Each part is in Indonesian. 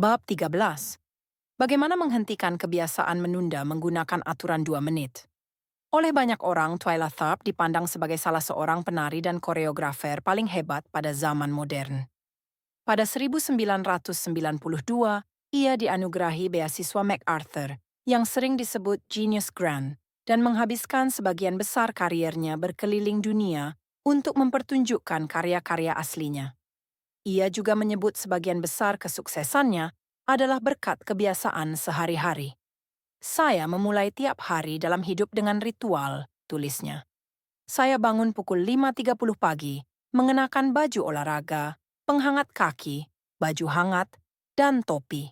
Bab 13. Bagaimana menghentikan kebiasaan menunda menggunakan aturan 2 menit? Oleh banyak orang, Twyla Tharp dipandang sebagai salah seorang penari dan koreografer paling hebat pada zaman modern. Pada 1992, ia dianugerahi beasiswa MacArthur, yang sering disebut Genius Grant, dan menghabiskan sebagian besar kariernya berkeliling dunia untuk mempertunjukkan karya-karya aslinya. Ia juga menyebut sebagian besar kesuksesannya adalah berkat kebiasaan sehari-hari. Saya memulai tiap hari dalam hidup dengan ritual, tulisnya. Saya bangun pukul 5.30 pagi, mengenakan baju olahraga, penghangat kaki, baju hangat, dan topi.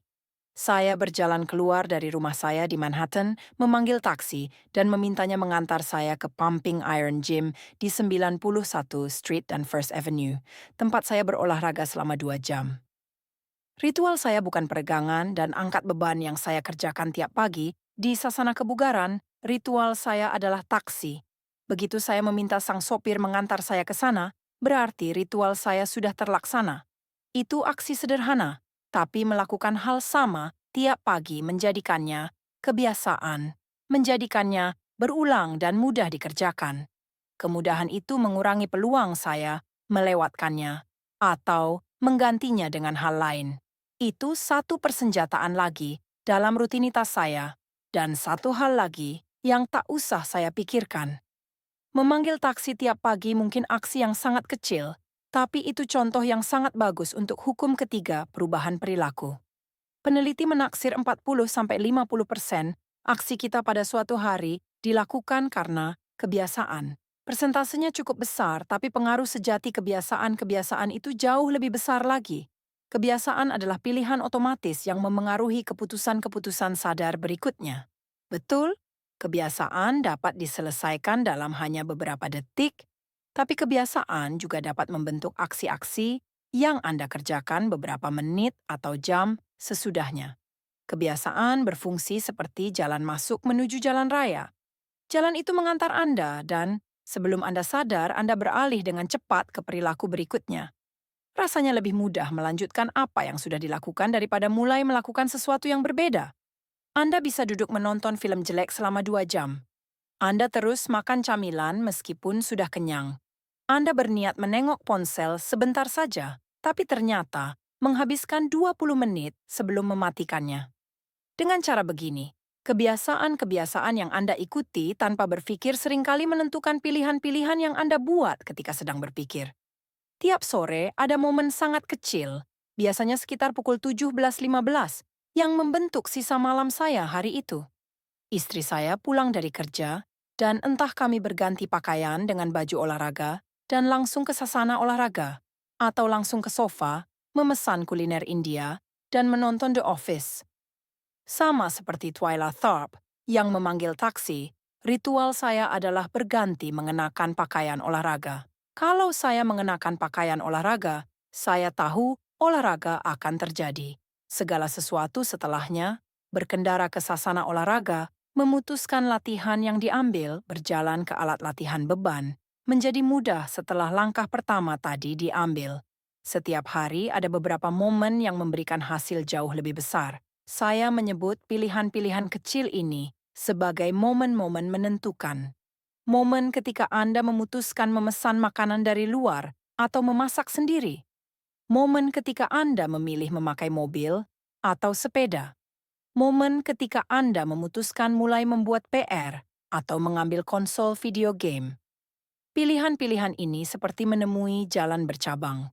Saya berjalan keluar dari rumah saya di Manhattan, memanggil taksi, dan memintanya mengantar saya ke Pumping Iron Gym di 91 Street dan First Avenue, tempat saya berolahraga selama 2 jam. Ritual saya bukan peregangan dan angkat beban yang saya kerjakan tiap pagi. Di sasana kebugaran, ritual saya adalah taksi. Begitu saya meminta sang sopir mengantar saya ke sana, berarti ritual saya sudah terlaksana. Itu aksi sederhana, tapi melakukan hal sama tiap pagi menjadikannya kebiasaan, menjadikannya berulang dan mudah dikerjakan. Kemudahan itu mengurangi peluang saya melewatkannya atau menggantinya dengan hal lain. Itu satu persenjataan lagi dalam rutinitas saya, dan satu hal lagi yang tak usah saya pikirkan. Memanggil taksi tiap pagi mungkin aksi yang sangat kecil, tapi itu contoh yang sangat bagus untuk hukum ketiga perubahan perilaku. Peneliti menaksir 40–50% aksi kita pada suatu hari dilakukan karena kebiasaan. Persentasenya cukup besar, tapi pengaruh sejati kebiasaan-kebiasaan itu jauh lebih besar lagi. Kebiasaan adalah pilihan otomatis yang memengaruhi keputusan-keputusan sadar berikutnya. Betul, kebiasaan dapat diselesaikan dalam hanya beberapa detik, tapi kebiasaan juga dapat membentuk aksi-aksi yang Anda kerjakan beberapa menit atau jam sesudahnya. Kebiasaan berfungsi seperti jalan masuk menuju jalan raya. Jalan itu mengantar Anda dan, sebelum Anda sadar, Anda beralih dengan cepat ke perilaku berikutnya. Rasanya lebih mudah melanjutkan apa yang sudah dilakukan daripada mulai melakukan sesuatu yang berbeda. Anda bisa duduk menonton film jelek selama 2 jam. Anda terus makan camilan meskipun sudah kenyang. Anda berniat menengok ponsel sebentar saja, tapi ternyata menghabiskan 20 menit sebelum mematikannya. Dengan cara begini, kebiasaan-kebiasaan yang Anda ikuti tanpa berpikir seringkali menentukan pilihan-pilihan yang Anda buat ketika sedang berpikir. Tiap sore ada momen sangat kecil, biasanya sekitar pukul 17.15, yang membentuk sisa malam saya hari itu. Istri saya pulang dari kerja, dan entah kami berganti pakaian dengan baju olahraga dan langsung ke sasana olahraga, atau langsung ke sofa, memesan kuliner India, dan menonton The Office. Sama seperti Twyla Tharp yang memanggil taksi, ritual saya adalah berganti mengenakan pakaian olahraga. Kalau saya mengenakan pakaian olahraga, saya tahu olahraga akan terjadi. Segala sesuatu setelahnya, berkendara ke sasana olahraga, memutuskan latihan yang diambil berjalan ke alat latihan beban, menjadi mudah setelah langkah pertama tadi diambil. Setiap hari ada beberapa momen yang memberikan hasil jauh lebih besar. Saya menyebut pilihan-pilihan kecil ini sebagai momen-momen menentukan. Momen ketika Anda memutuskan memesan makanan dari luar atau memasak sendiri. Momen ketika Anda memilih memakai mobil atau sepeda. Momen ketika Anda memutuskan mulai membuat PR atau mengambil konsol video game. Pilihan-pilihan ini seperti menemui jalan bercabang.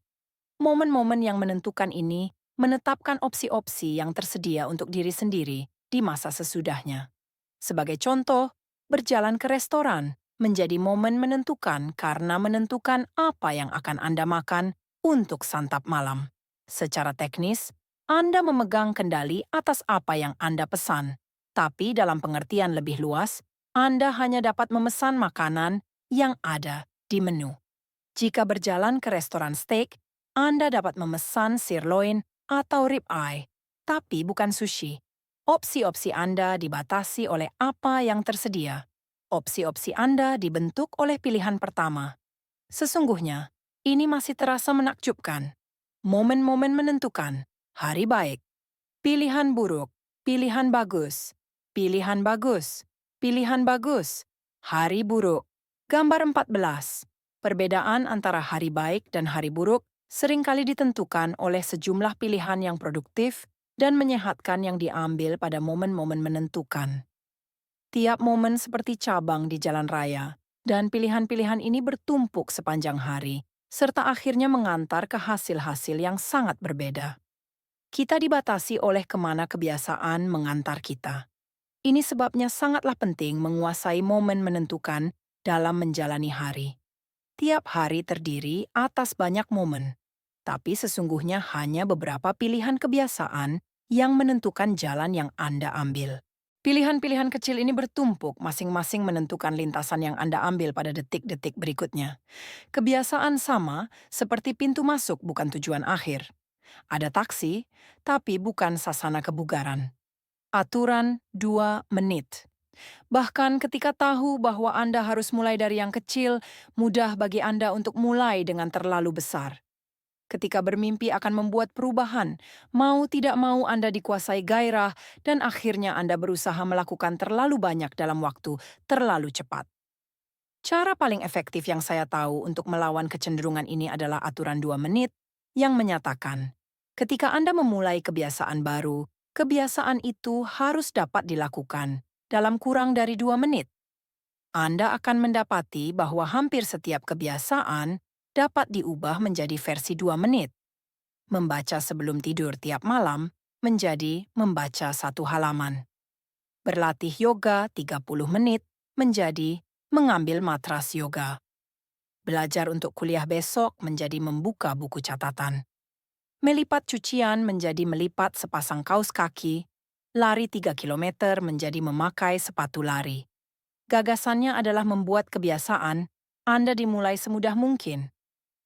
Momen-momen yang menentukan ini menetapkan opsi-opsi yang tersedia untuk diri sendiri di masa sesudahnya. Sebagai contoh, berjalan ke restoran menjadi momen menentukan karena menentukan apa yang akan Anda makan untuk santap malam. Secara teknis, Anda memegang kendali atas apa yang Anda pesan, tapi dalam pengertian lebih luas, Anda hanya dapat memesan makanan yang ada di menu. Jika berjalan ke restoran steak, Anda dapat memesan sirloin atau ribeye, tapi bukan sushi. Opsi-opsi Anda dibatasi oleh apa yang tersedia. Opsi-opsi Anda dibentuk oleh pilihan pertama. Sesungguhnya, ini masih terasa menakjubkan. Momen-momen menentukan, hari baik. Pilihan buruk, pilihan bagus, pilihan bagus, pilihan bagus, hari buruk. Gambar 14. Perbedaan antara hari baik dan hari buruk seringkali ditentukan oleh sejumlah pilihan yang produktif dan menyehatkan yang diambil pada momen-momen menentukan. Tiap momen seperti cabang di jalan raya, dan pilihan-pilihan ini bertumpuk sepanjang hari, serta akhirnya mengantar ke hasil-hasil yang sangat berbeda. Kita dibatasi oleh kemana kebiasaan mengantar kita. Ini sebabnya sangatlah penting menguasai momen menentukan dalam menjalani hari. Tiap hari terdiri atas banyak momen, tapi sesungguhnya hanya beberapa pilihan kebiasaan yang menentukan jalan yang Anda ambil. Pilihan-pilihan kecil ini bertumpuk masing-masing menentukan lintasan yang Anda ambil pada detik-detik berikutnya. Kebiasaan sama seperti pintu masuk bukan tujuan akhir. Ada taksi, tapi bukan sasana kebugaran. Aturan 2 menit. Bahkan ketika tahu bahwa Anda harus mulai dari yang kecil, mudah bagi Anda untuk mulai dengan terlalu besar. Ketika bermimpi akan membuat perubahan, mau tidak mau Anda dikuasai gairah dan akhirnya Anda berusaha melakukan terlalu banyak dalam waktu terlalu cepat. Cara paling efektif yang saya tahu untuk melawan kecenderungan ini adalah aturan 2 menit yang menyatakan, ketika Anda memulai kebiasaan baru, kebiasaan itu harus dapat dilakukan dalam kurang dari 2 menit. Anda akan mendapati bahwa hampir setiap kebiasaan dapat diubah menjadi versi 2 menit. Membaca sebelum tidur tiap malam menjadi membaca 1 halaman. Berlatih yoga 30 menit menjadi mengambil matras yoga. Belajar untuk kuliah besok menjadi membuka buku catatan. Melipat cucian menjadi melipat sepasang kaus kaki. Lari 3 kilometer menjadi memakai sepatu lari. Gagasannya adalah membuat kebiasaan Anda dimulai semudah mungkin.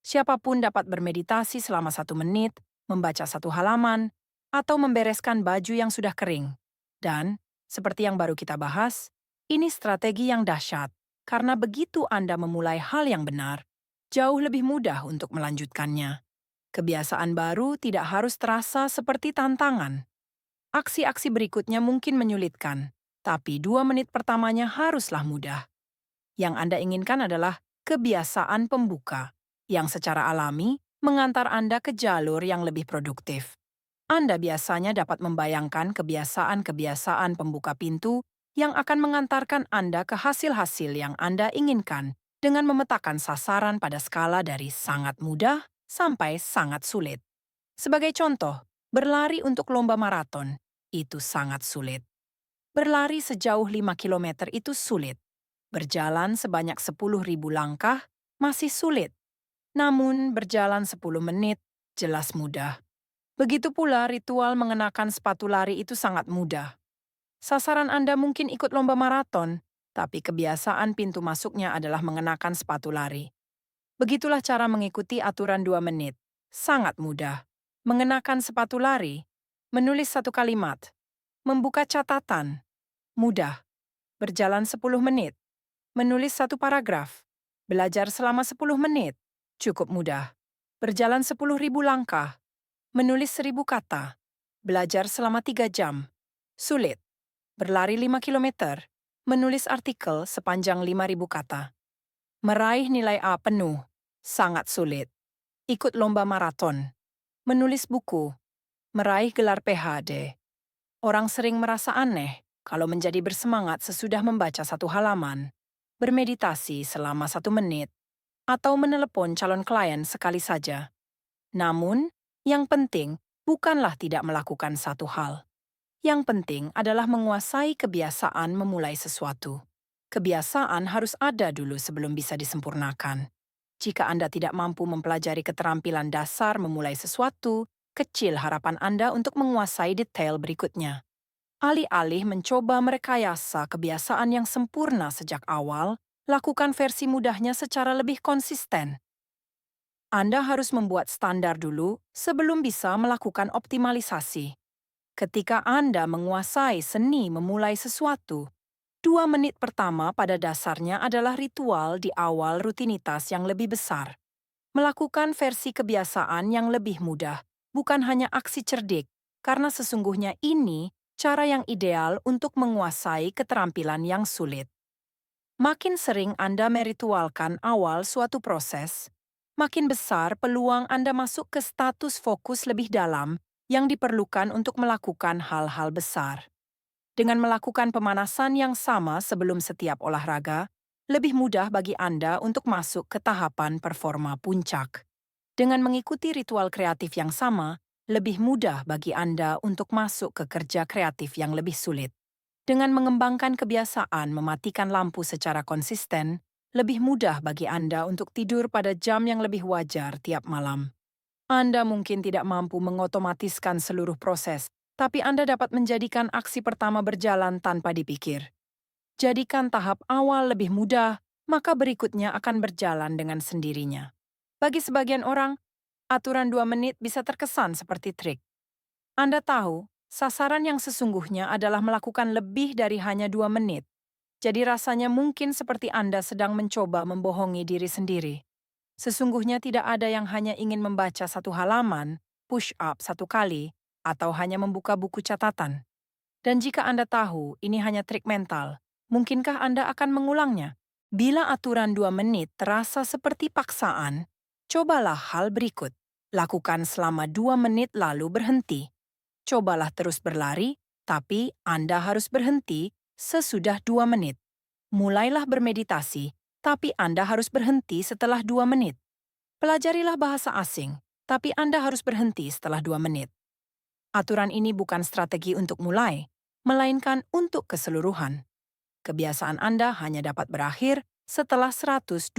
Siapapun dapat bermeditasi selama 1 menit, membaca 1 halaman, atau membereskan baju yang sudah kering. Dan, seperti yang baru kita bahas, ini strategi yang dahsyat, karena begitu Anda memulai hal yang benar, jauh lebih mudah untuk melanjutkannya. Kebiasaan baru tidak harus terasa seperti tantangan. Aksi-aksi berikutnya mungkin menyulitkan, tapi 2 menit pertamanya haruslah mudah. Yang Anda inginkan adalah kebiasaan pembuka, yang secara alami mengantar Anda ke jalur yang lebih produktif. Anda biasanya dapat membayangkan kebiasaan-kebiasaan pembuka pintu yang akan mengantarkan Anda ke hasil-hasil yang Anda inginkan dengan memetakan sasaran pada skala dari sangat mudah sampai sangat sulit. Sebagai contoh, berlari untuk lomba maraton itu sangat sulit. Berlari sejauh 5 kilometer itu sulit. Berjalan sebanyak 10.000 langkah masih sulit. Namun berjalan 10 menit jelas mudah. Begitu pula ritual mengenakan sepatu lari itu sangat mudah. Sasaran Anda mungkin ikut lomba maraton, tapi kebiasaan pintu masuknya adalah mengenakan sepatu lari. Begitulah cara mengikuti aturan 2 menit. Sangat mudah. Mengenakan sepatu lari, menulis 1 kalimat, membuka catatan, mudah. Berjalan 10 menit, menulis 1 paragraf, belajar selama 10 menit, cukup mudah. Berjalan 10.000 langkah, menulis 1.000 kata, belajar selama 3 jam, sulit. Berlari 5 kilometer, menulis artikel sepanjang 5.000 kata. Meraih nilai A penuh, sangat sulit. Ikut lomba maraton, menulis buku, meraih gelar PhD. Orang sering merasa aneh kalau menjadi bersemangat sesudah membaca 1 halaman, bermeditasi selama 1 menit, atau menelepon calon klien sekali saja. Namun, yang penting bukanlah tidak melakukan satu hal. Yang penting adalah menguasai kebiasaan memulai sesuatu. Kebiasaan harus ada dulu sebelum bisa disempurnakan. Jika Anda tidak mampu mempelajari keterampilan dasar memulai sesuatu, kecil harapan Anda untuk menguasai detail berikutnya. Alih-alih mencoba merekayasa kebiasaan yang sempurna sejak awal, lakukan versi mudahnya secara lebih konsisten. Anda harus membuat standar dulu sebelum bisa melakukan optimalisasi. Ketika Anda menguasai seni memulai sesuatu, 2 menit pertama pada dasarnya adalah ritual di awal rutinitas yang lebih besar. Melakukan versi kebiasaan yang lebih mudah, bukan hanya aksi cerdik, karena sesungguhnya ini cara yang ideal untuk menguasai keterampilan yang sulit. Makin sering Anda meritualkan awal suatu proses, makin besar peluang Anda masuk ke status fokus lebih dalam yang diperlukan untuk melakukan hal-hal besar. Dengan melakukan pemanasan yang sama sebelum setiap olahraga, lebih mudah bagi Anda untuk masuk ke tahapan performa puncak. Dengan mengikuti ritual kreatif yang sama, lebih mudah bagi Anda untuk masuk ke kerja kreatif yang lebih sulit. Dengan mengembangkan kebiasaan mematikan lampu secara konsisten, lebih mudah bagi Anda untuk tidur pada jam yang lebih wajar tiap malam. Anda mungkin tidak mampu mengotomatiskan seluruh proses, tapi Anda dapat menjadikan aksi pertama berjalan tanpa dipikir. Jadikan tahap awal lebih mudah, maka berikutnya akan berjalan dengan sendirinya. Bagi sebagian orang, aturan 2 menit bisa terkesan seperti trik. Anda tahu, sasaran yang sesungguhnya adalah melakukan lebih dari hanya 2 menit. Jadi rasanya mungkin seperti Anda sedang mencoba membohongi diri sendiri. Sesungguhnya tidak ada yang hanya ingin membaca satu halaman, push up satu kali, atau hanya membuka buku catatan. Dan jika Anda tahu ini hanya trik mental, mungkinkah Anda akan mengulangnya? Bila aturan 2 menit terasa seperti paksaan, cobalah hal berikut. Lakukan selama 2 menit lalu berhenti. Cobalah terus berlari, tapi Anda harus berhenti sesudah 2 menit. Mulailah bermeditasi, tapi Anda harus berhenti setelah 2 menit. Pelajarilah bahasa asing, tapi Anda harus berhenti setelah 2 menit. Aturan ini bukan strategi untuk mulai, melainkan untuk keseluruhan. Kebiasaan Anda hanya dapat berakhir setelah 120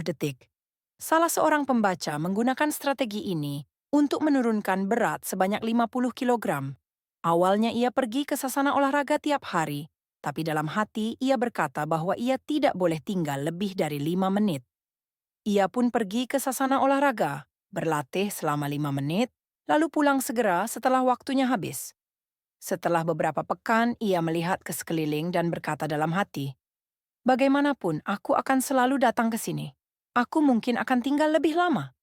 detik. Salah seorang pembaca menggunakan strategi ini untuk menurunkan berat sebanyak 50 kilogram. Awalnya ia pergi ke sasana olahraga tiap hari, tapi dalam hati ia berkata bahwa ia tidak boleh tinggal lebih dari 5 menit. Ia pun pergi ke sasana olahraga, berlatih selama 5 menit, lalu pulang segera setelah waktunya habis. Setelah beberapa pekan, ia melihat ke sekeliling dan berkata dalam hati, "Bagaimanapun, aku akan selalu datang ke sini. Aku mungkin akan tinggal lebih lama."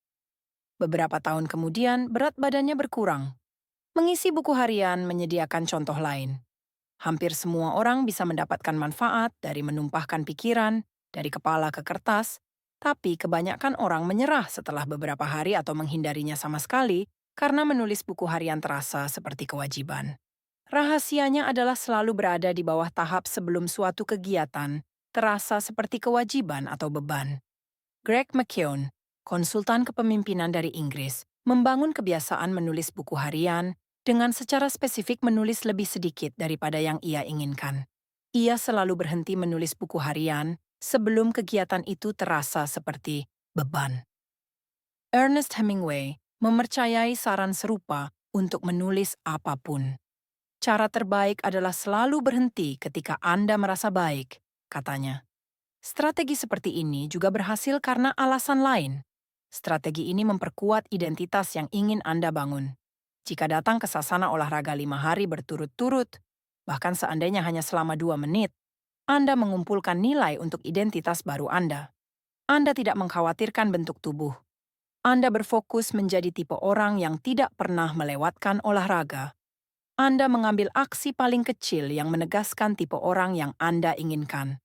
Beberapa tahun kemudian, berat badannya berkurang. Mengisi buku harian menyediakan contoh lain. Hampir semua orang bisa mendapatkan manfaat dari menumpahkan pikiran dari kepala ke kertas, tapi kebanyakan orang menyerah setelah beberapa hari atau menghindarinya sama sekali karena menulis buku harian terasa seperti kewajiban. Rahasianya adalah selalu berada di bawah tahap sebelum suatu kegiatan terasa seperti kewajiban atau beban. Greg McKeown, konsultan kepemimpinan dari Inggris, membangun kebiasaan menulis buku harian dengan secara spesifik menulis lebih sedikit daripada yang ia inginkan. Ia selalu berhenti menulis buku harian sebelum kegiatan itu terasa seperti beban. Ernest Hemingway mempercayai saran serupa untuk menulis apapun. Cara terbaik adalah selalu berhenti ketika Anda merasa baik, katanya. Strategi seperti ini juga berhasil karena alasan lain. Strategi ini memperkuat identitas yang ingin Anda bangun. Jika datang ke sasana olahraga 5 hari berturut-turut, bahkan seandainya hanya selama 2 menit, Anda mengumpulkan nilai untuk identitas baru Anda. Anda tidak mengkhawatirkan bentuk tubuh. Anda berfokus menjadi tipe orang yang tidak pernah melewatkan olahraga. Anda mengambil aksi paling kecil yang menegaskan tipe orang yang Anda inginkan.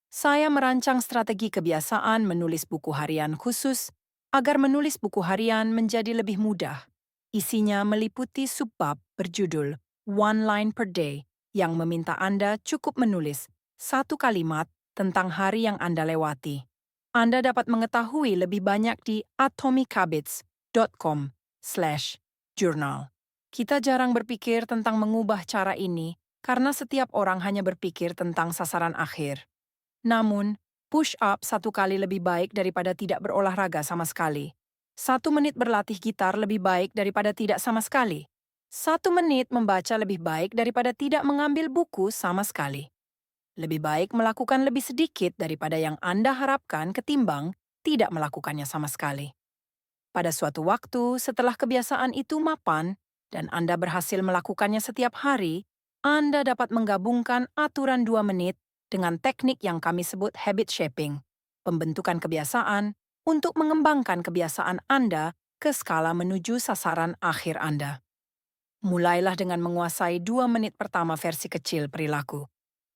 Saya merancang strategi kebiasaan menulis buku harian khusus agar menulis buku harian menjadi lebih mudah. Isinya meliputi subbab berjudul One Line Per Day yang meminta Anda cukup menulis satu kalimat tentang hari yang Anda lewati. Anda dapat mengetahui lebih banyak di atomichabits.com/journal. Kita jarang berpikir tentang mengubah cara ini karena setiap orang hanya berpikir tentang sasaran akhir. Namun, push-up satu kali lebih baik daripada tidak berolahraga sama sekali. 1 menit berlatih gitar lebih baik daripada tidak sama sekali. 1 menit membaca lebih baik daripada tidak mengambil buku sama sekali. Lebih baik melakukan lebih sedikit daripada yang Anda harapkan ketimbang tidak melakukannya sama sekali. Pada suatu waktu, setelah kebiasaan itu mapan, dan Anda berhasil melakukannya setiap hari, Anda dapat menggabungkan aturan 2 menit dengan teknik yang kami sebut habit shaping, pembentukan kebiasaan untuk mengembangkan kebiasaan Anda ke skala menuju sasaran akhir Anda. Mulailah dengan menguasai 2 menit pertama versi kecil perilaku.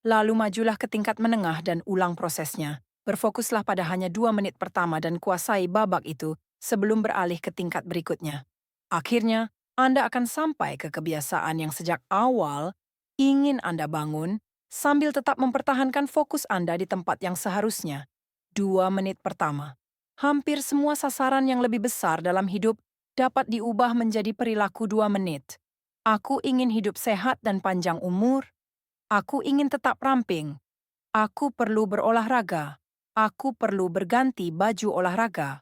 Lalu majulah ke tingkat menengah dan ulang prosesnya. Berfokuslah pada hanya 2 menit pertama dan kuasai babak itu sebelum beralih ke tingkat berikutnya. Akhirnya, Anda akan sampai ke kebiasaan yang sejak awal ingin Anda bangun sambil tetap mempertahankan fokus Anda di tempat yang seharusnya. 2 menit pertama. Hampir semua sasaran yang lebih besar dalam hidup dapat diubah menjadi perilaku 2 menit. Aku ingin hidup sehat dan panjang umur. Aku ingin tetap ramping. Aku perlu berolahraga. Aku perlu berganti baju olahraga.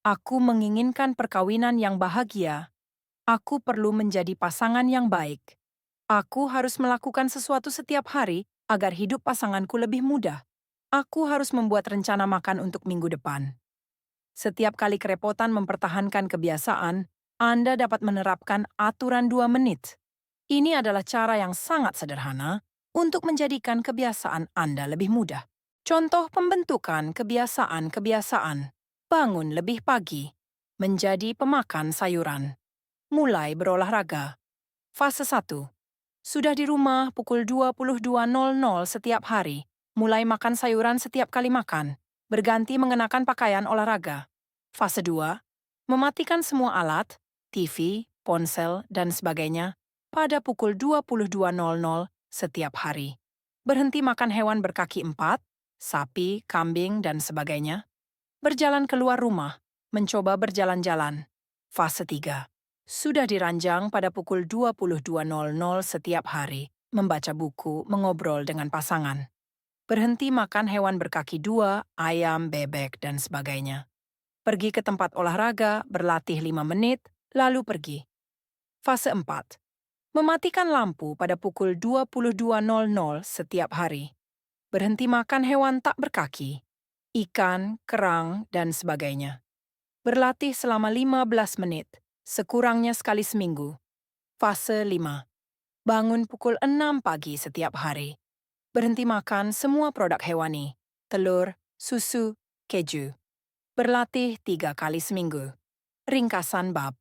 Aku menginginkan perkawinan yang bahagia. Aku perlu menjadi pasangan yang baik. Aku harus melakukan sesuatu setiap hari agar hidup pasanganku lebih mudah. Aku harus membuat rencana makan untuk minggu depan. Setiap kali kerepotan mempertahankan kebiasaan, Anda dapat menerapkan aturan 2 menit. Ini adalah cara yang sangat sederhana untuk menjadikan kebiasaan Anda lebih mudah. Contoh pembentukan kebiasaan-kebiasaan. Bangun lebih pagi. Menjadi pemakan sayuran. Mulai berolahraga. Fase 1. Sudah di rumah pukul 22.00 setiap hari. Mulai makan sayuran setiap kali makan. Berganti mengenakan pakaian olahraga. Fase 2. Mematikan semua alat, TV, ponsel, dan sebagainya pada pukul 22.00 setiap hari. Berhenti makan hewan berkaki 4, sapi, kambing, dan sebagainya. Berjalan keluar rumah, mencoba berjalan-jalan. Fase 3. Sudah diranjang pada pukul 22.00 setiap hari, membaca buku, mengobrol dengan pasangan. Berhenti makan hewan berkaki 2, ayam, bebek, dan sebagainya. Pergi ke tempat olahraga, berlatih 5 menit, lalu pergi. Fase 4. Mematikan lampu pada pukul 22.00 setiap hari. Berhenti makan hewan tak berkaki, ikan, kerang, dan sebagainya. Berlatih selama 15 menit, sekurangnya sekali seminggu. Fase 5. Bangun pukul 6 pagi setiap hari. Berhenti makan semua produk hewani, telur, susu, keju. Berlatih 3 kali seminggu. Ringkasan bab.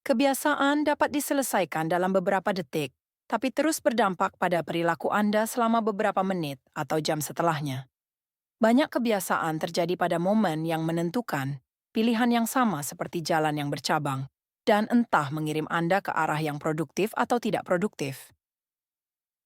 Kebiasaan dapat diselesaikan dalam beberapa detik, tapi terus berdampak pada perilaku Anda selama beberapa menit atau jam setelahnya. Banyak kebiasaan terjadi pada momen yang menentukan, pilihan yang sama seperti jalan yang bercabang, dan entah mengirim Anda ke arah yang produktif atau tidak produktif.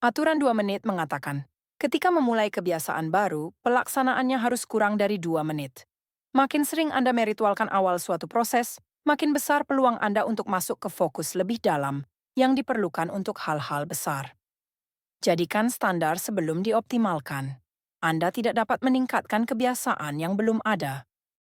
Aturan 2 menit mengatakan, ketika memulai kebiasaan baru, pelaksanaannya harus kurang dari 2 menit. Makin sering Anda meritualkan awal suatu proses, makin besar peluang Anda untuk masuk ke fokus lebih dalam yang diperlukan untuk hal-hal besar. Jadikan standar sebelum dioptimalkan. Anda tidak dapat meningkatkan kebiasaan yang belum ada.